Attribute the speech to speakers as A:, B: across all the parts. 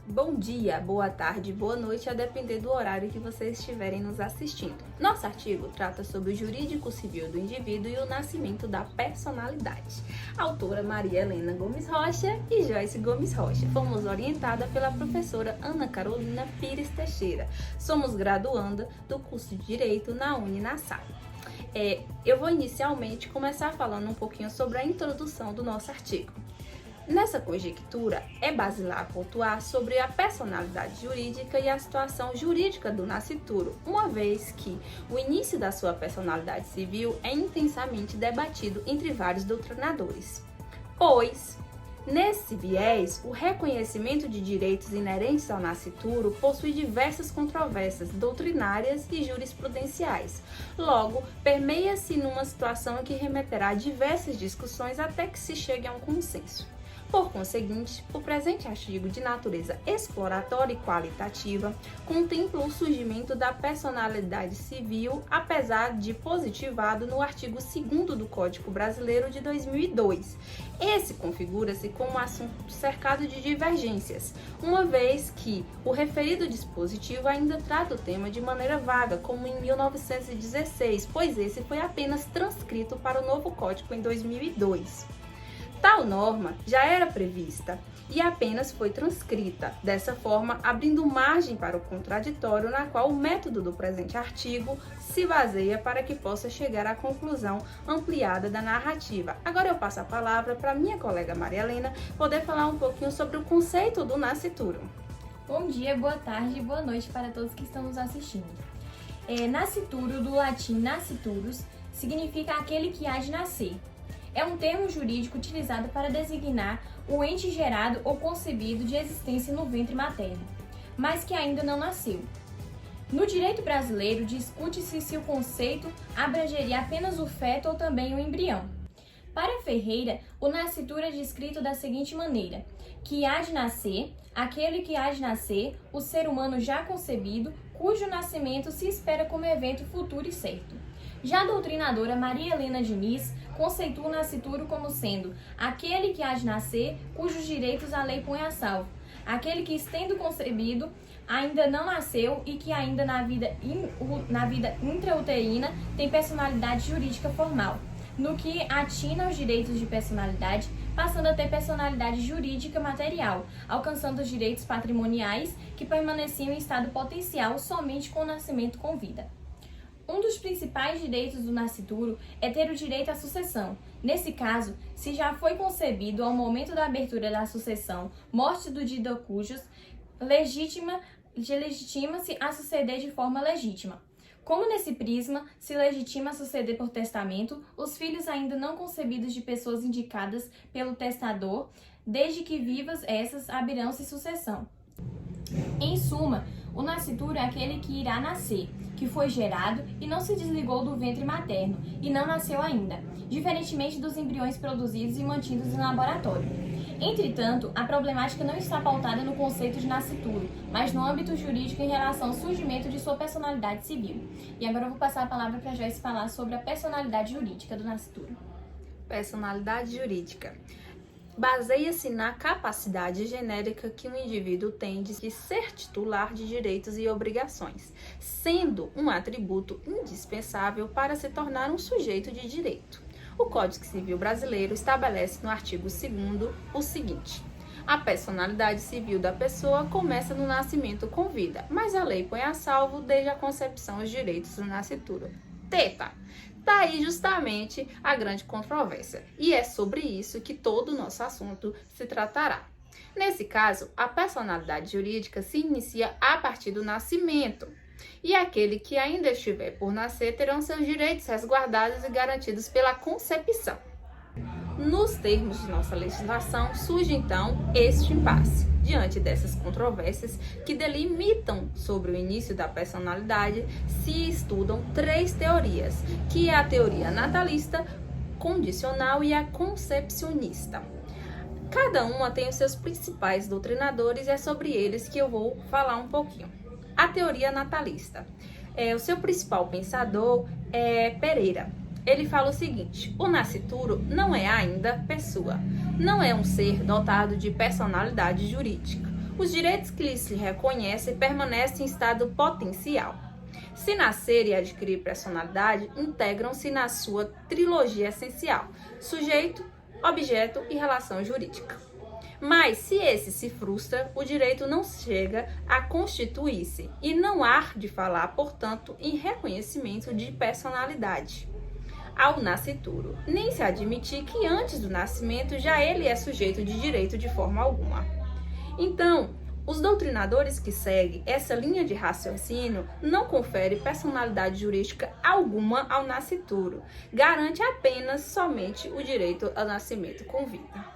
A: Bom dia, boa tarde, boa noite, a depender do horário que vocês estiverem nos assistindo. Nosso artigo trata sobre o jurídico civil do indivíduo e o nascimento da personalidade. Autora Maria Helena Gomes Rocha e Joyce Gomes Rocha. Fomos orientada pela professora Ana Carolina Pires Teixeira. Somos graduanda do curso de Direito na Uninassal. Eu vou inicialmente começar falando um pouquinho sobre a introdução do nosso artigo. Nessa conjectura, é basilar pontuar sobre a personalidade jurídica e a situação jurídica do nascituro, uma vez que o início da sua personalidade civil é intensamente debatido entre vários doutrinadores. Pois, nesse viés, o reconhecimento de direitos inerentes ao nascituro possui diversas controvérsias doutrinárias e jurisprudenciais. Logo, permeia-se numa situação que remeterá a diversas discussões até que se chegue a um consenso. Por conseguinte, o presente artigo de natureza exploratória e qualitativa contempla o surgimento da personalidade civil, apesar de positivado no artigo 2º do Código Brasileiro de 2002. Esse configura-se como um assunto cercado de divergências, uma vez que o referido dispositivo ainda trata o tema de maneira vaga, como em 1916, pois esse foi apenas transcrito para o novo Código em 2002. Tal norma já era prevista e apenas foi transcrita, dessa forma abrindo margem para o contraditório na qual o método do presente artigo se baseia para que possa chegar à conclusão ampliada da narrativa. Agora eu passo a palavra para minha colega Maria Helena poder falar um pouquinho sobre o conceito do nascituro.
B: Bom dia, boa tarde e boa noite para todos que estão nos assistindo. Nascituro, do latim nasciturus, significa aquele que há de nascer. É um termo jurídico utilizado para designar o ente gerado ou concebido de existência no ventre materno, mas que ainda não nasceu. No direito brasileiro, discute-se se o conceito abrangeria apenas o feto ou também o embrião. Para Ferreira, o nascituro é descrito da seguinte maneira: que há de nascer, aquele que há de nascer, o ser humano já concebido, cujo nascimento se espera como evento futuro e certo. Já a doutrinadora Maria Helena Diniz conceitua o nascituro como sendo aquele que há de nascer, cujos direitos a lei põe a salvo, aquele que, estendo concebido, ainda não nasceu e que ainda na vida intrauterina tem personalidade jurídica formal, no que atina aos direitos de personalidade, passando a ter personalidade jurídica material, alcançando os direitos patrimoniais que permaneciam em estado potencial somente com o nascimento com vida. Um dos principais direitos do nascituro é ter o direito à sucessão. Nesse caso, se já foi concebido ao momento da abertura da sucessão, morte do dito cujus, legitima-se a suceder de forma legítima. Como nesse prisma se legitima a suceder por testamento, os filhos ainda não concebidos de pessoas indicadas pelo testador, desde que vivas essas, abrirão-se sucessão. Em suma, o nascituro é aquele que irá nascer, que foi gerado e não se desligou do ventre materno e não nasceu ainda, diferentemente dos embriões produzidos e mantidos em laboratório. Entretanto, a problemática não está pautada no conceito de nascituro, mas no âmbito jurídico em relação ao surgimento de sua personalidade civil. E agora eu vou passar a palavra para a Joyce falar sobre a personalidade jurídica do nascituro.
A: Personalidade jurídica baseia-se na capacidade genérica que um indivíduo tem de ser titular de direitos e obrigações, sendo um atributo indispensável para se tornar um sujeito de direito. O Código Civil Brasileiro estabelece no artigo 2º o seguinte: a personalidade civil da pessoa começa no nascimento com vida, mas a lei põe a salvo desde a concepção os direitos do nascituro. Teta! Daí justamente a grande controvérsia, e é sobre isso que todo o nosso assunto se tratará. Nesse caso, a personalidade jurídica se inicia a partir do nascimento, e aquele que ainda estiver por nascer terão seus direitos resguardados e garantidos pela concepção. Nos termos de nossa legislação, surge então este impasse. Diante dessas controvérsias que delimitam sobre o início da personalidade, se estudam 3 teorias, que é a teoria natalista, condicional e a concepcionista. Cada uma tem os seus principais doutrinadores e é sobre eles que eu vou falar um pouquinho. A teoria natalista. O seu principal pensador é Pereira. Ele fala o seguinte: o nascituro não é ainda pessoa, não é um ser dotado de personalidade jurídica. Os direitos que lhes se reconhecem permanecem em estado potencial. Se nascer e adquirir personalidade, integram-se na sua trilogia essencial: sujeito, objeto e relação jurídica. Mas, se esse se frustra, o direito não chega a constituir-se e não há de falar, portanto, em reconhecimento de personalidade ao nascituro, nem se admitir que antes do nascimento já ele é sujeito de direito de forma alguma. Então, os doutrinadores que seguem essa linha de raciocínio não conferem personalidade jurídica alguma ao nascituro, garante apenas somente o direito ao nascimento com vida.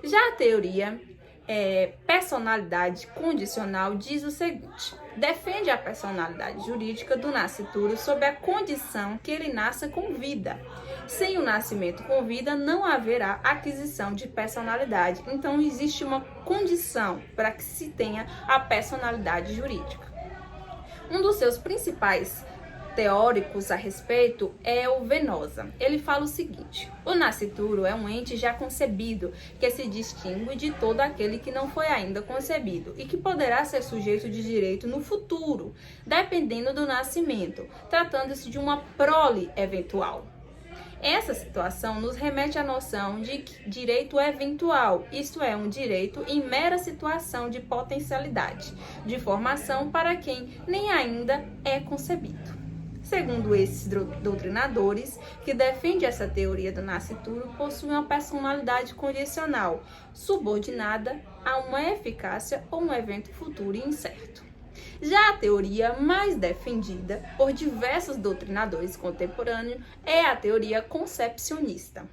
A: Já a teoria personalidade condicional diz o seguinte: defende a personalidade jurídica do nascituro sob a condição que ele nasça com vida. Sem o nascimento com vida, não haverá aquisição de personalidade. Então, existe uma condição para que se tenha a personalidade jurídica. Um dos seus principais teóricos a respeito é o Venosa. Ele fala o seguinte: o nascituro é um ente já concebido, que se distingue de todo aquele que não foi ainda concebido e que poderá ser sujeito de direito no futuro, dependendo do nascimento, tratando-se de uma prole eventual. Essa situação nos remete à noção de direito eventual, isto é, um direito em mera situação de potencialidade, de formação para quem nem ainda é concebido. Segundo esses doutrinadores, que defendem essa teoria do nascituro, possui uma personalidade condicional, subordinada a uma eficácia ou um evento futuro e incerto. Já a teoria mais defendida por diversos doutrinadores contemporâneos é a teoria concepcionista,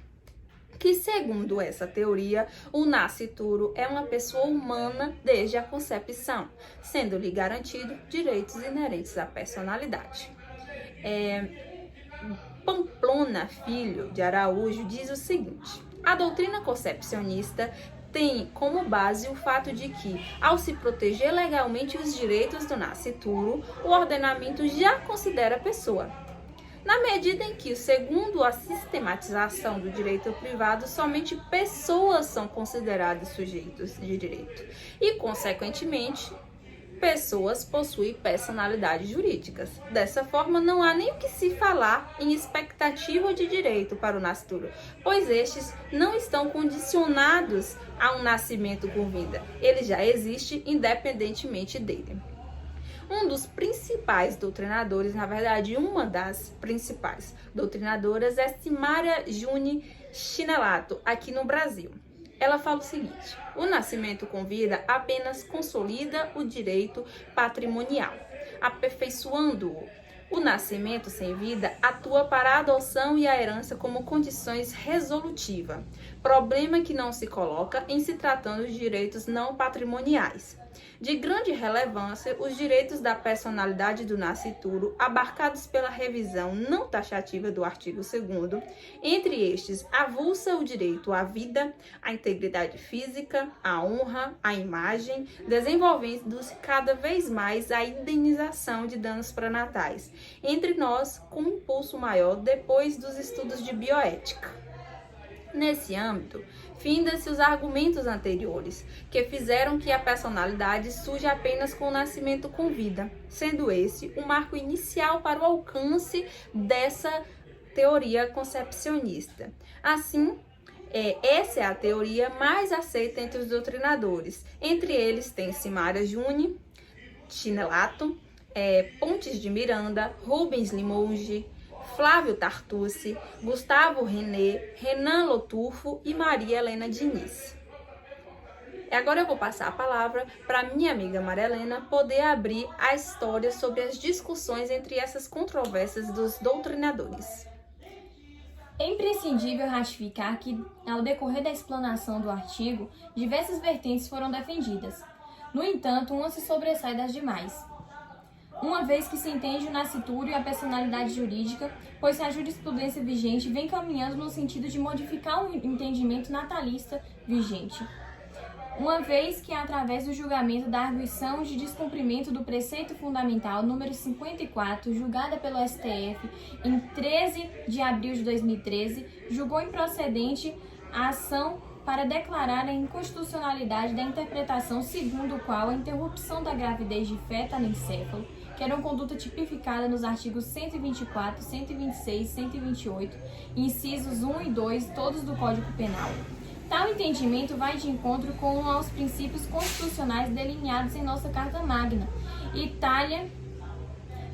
A: que, segundo essa teoria, o nascituro é uma pessoa humana desde a concepção, sendo-lhe garantido direitos inerentes à personalidade. Pamplona Filho de Araújo diz o seguinte: a doutrina concepcionista tem como base o fato de que, ao se proteger legalmente os direitos do nascituro, o ordenamento já considera a pessoa. Na medida em que, segundo a sistematização do direito privado, somente pessoas são consideradas sujeitos de direito e, consequentemente, pessoas possuem personalidades jurídicas. Dessa forma, não há nem o que se falar em expectativa de direito para o nascituro, pois estes não estão condicionados a um nascimento com vida. Ele já existe independentemente dele. Um dos principais doutrinadores, na verdade, uma das principais doutrinadoras é Simária Juni Chinelato, aqui no Brasil. Ela fala o seguinte: o nascimento com vida apenas consolida o direito patrimonial, aperfeiçoando-o. O nascimento sem vida atua para a adoção e a herança como condições resolutivas, problema que não se coloca em se tratando de direitos não patrimoniais. De grande relevância, os direitos da personalidade do nascituro, abarcados pela revisão não taxativa do artigo 2º, entre estes, avulsa o direito à vida, à integridade física, à honra, à imagem, desenvolvendo-se cada vez mais a indenização de danos pré-natais, entre nós com um impulso maior depois dos estudos de bioética. Nesse âmbito, finda-se os argumentos anteriores, que fizeram que a personalidade surja apenas com o nascimento com vida, sendo esse o marco inicial para o alcance dessa teoria concepcionista. Assim, essa é a teoria mais aceita entre os doutrinadores. Entre eles tem Simária Juni Chinelato, Pontes de Miranda, Rubens Limonge, Flávio Tartucci, Gustavo René, Renan Loturfo e Maria Helena Diniz. Agora eu vou passar a palavra para minha amiga Maria Helena poder abrir a história sobre as discussões entre essas controvérsias dos doutrinadores.
B: É imprescindível ratificar que, ao decorrer da explanação do artigo, diversas vertentes foram defendidas. No entanto, uma se sobressai das demais, uma vez que se entende o nascituro e a personalidade jurídica, pois a jurisprudência vigente vem caminhando no sentido de modificar o entendimento natalista vigente. Uma vez que, através do julgamento da arguição de descumprimento do preceito fundamental número 54, julgada pelo STF em 13 de abril de 2013, julgou improcedente a ação para declarar a inconstitucionalidade da interpretação segundo o qual a interrupção da gravidez de feto anencefalo, que era uma conduta tipificada nos artigos 124, 126 e 128, incisos 1 e 2, todos do Código Penal. Tal entendimento vai de encontro com aos princípios constitucionais delineados em nossa Carta Magna e talha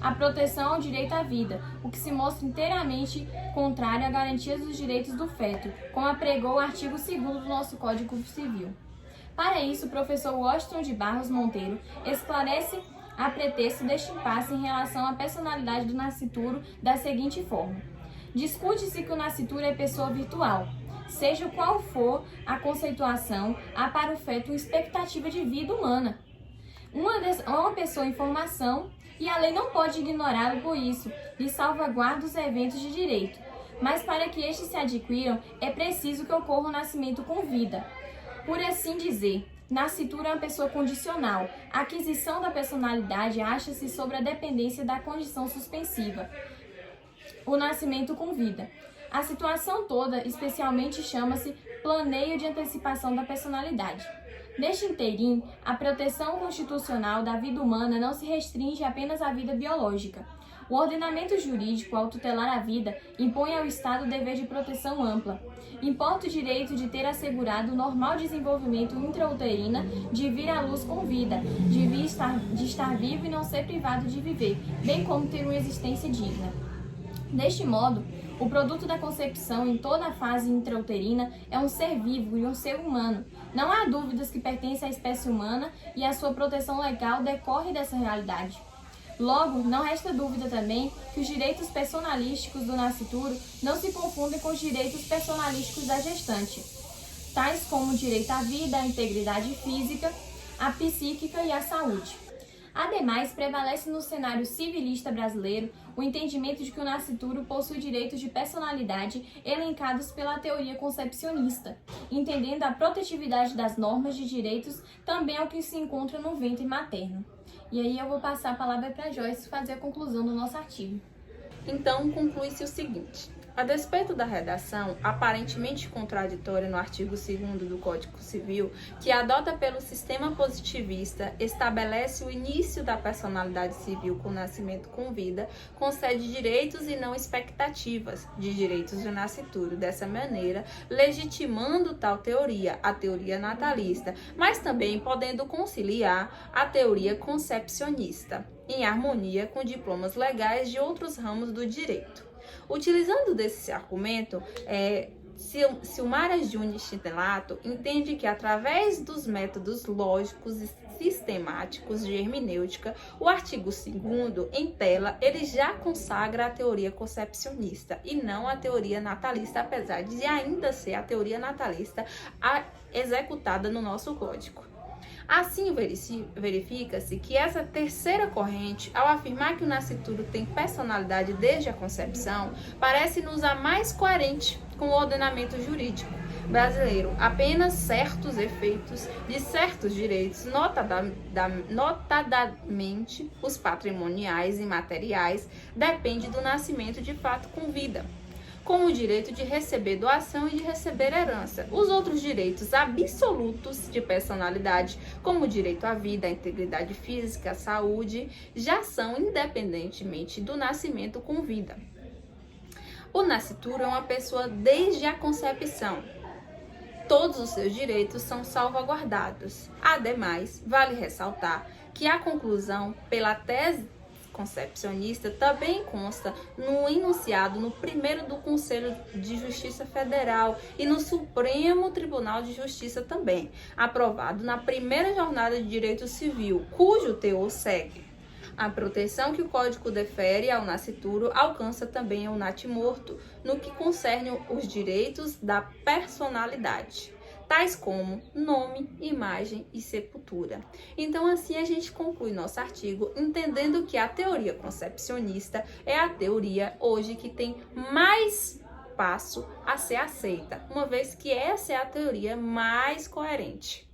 B: a proteção ao direito à vida, o que se mostra inteiramente contrário à garantia dos direitos do feto, como apregou o artigo 2º do nosso Código Civil. Para isso, o professor Washington de Barros Monteiro esclarece a pretexto deste impasse em relação à personalidade do nascituro da seguinte forma: discute-se que o nascituro é pessoa virtual. Seja qual for a conceituação, há para o feto uma expectativa de vida humana. Uma pessoa em formação, e a lei não pode ignorá-lo por isso, lhe salvaguarda os eventos de direito. Mas para que estes se adquiram, é preciso que ocorra o nascimento com vida. Por assim dizer, nascituro é uma pessoa condicional. A aquisição da personalidade acha-se sobre a dependência da condição suspensiva, o nascimento com vida. A situação toda, especialmente, chama-se planeio de antecipação da personalidade. Neste inteirinho, a proteção constitucional da vida humana não se restringe apenas à vida biológica. O ordenamento jurídico, ao tutelar a vida, impõe ao Estado o dever de proteção ampla. Importa o direito de ter assegurado o normal desenvolvimento intrauterino, de vir à luz com vida, de estar vivo e não ser privado de viver, bem como ter uma existência digna. Deste modo, o produto da concepção em toda a fase intrauterina é um ser vivo e um ser humano. Não há dúvidas que pertence à espécie humana e a sua proteção legal decorre dessa realidade. Logo, não resta dúvida também que os direitos personalísticos do nascituro não se confundem com os direitos personalísticos da gestante, tais como o direito à vida, à integridade física, à psíquica e à saúde. Ademais, prevalece no cenário civilista brasileiro o entendimento de que o nascituro possui direitos de personalidade elencados pela teoria concepcionista, entendendo a protetividade das normas de direitos também ao que se encontra no ventre materno. E aí eu vou passar a palavra para a Joyce fazer a conclusão do nosso artigo.
A: Então, conclui-se o seguinte: a despeito da redação aparentemente contraditória no artigo 2º do Código Civil, que adota pelo sistema positivista, estabelece o início da personalidade civil com nascimento com vida, concede direitos e não expectativas de direitos do nascituro, dessa maneira legitimando tal teoria, a teoria natalista, mas também podendo conciliar a teoria concepcionista, em harmonia com diplomas legais de outros ramos do direito. Utilizando desse argumento, Silmara Júnior Stintelato entende que, através dos métodos lógicos e sistemáticos de hermenêutica, o artigo 2º, em tela, ele já consagra a teoria concepcionista e não a teoria natalista, apesar de ainda ser a teoria natalista executada no nosso código. Assim, verifica-se que essa terceira corrente, ao afirmar que o nascituro tem personalidade desde a concepção, parece-nos a mais coerente com o ordenamento jurídico brasileiro. Apenas certos efeitos de certos direitos, notadamente os patrimoniais e materiais, dependem do nascimento de fato com vida, como o direito de receber doação e de receber herança. Os outros direitos absolutos de personalidade, como o direito à vida, à integridade física, à saúde, já são independentemente do nascimento com vida. O nascituro é uma pessoa desde a concepção. Todos os seus direitos são salvaguardados. Ademais, vale ressaltar que a conclusão pela tese concepcionista também consta no enunciado no 1º do Conselho de Justiça Federal e no Supremo Tribunal de Justiça também, aprovado na primeira jornada de direito civil, cujo teor segue: a proteção que o Código defere ao nascituro alcança também ao natimorto, no que concerne os direitos da personalidade, tais como nome, imagem e sepultura. Então, assim a gente conclui nosso artigo, entendendo que a teoria concepcionista é a teoria hoje que tem mais passo a ser aceita, uma vez que essa é a teoria mais coerente.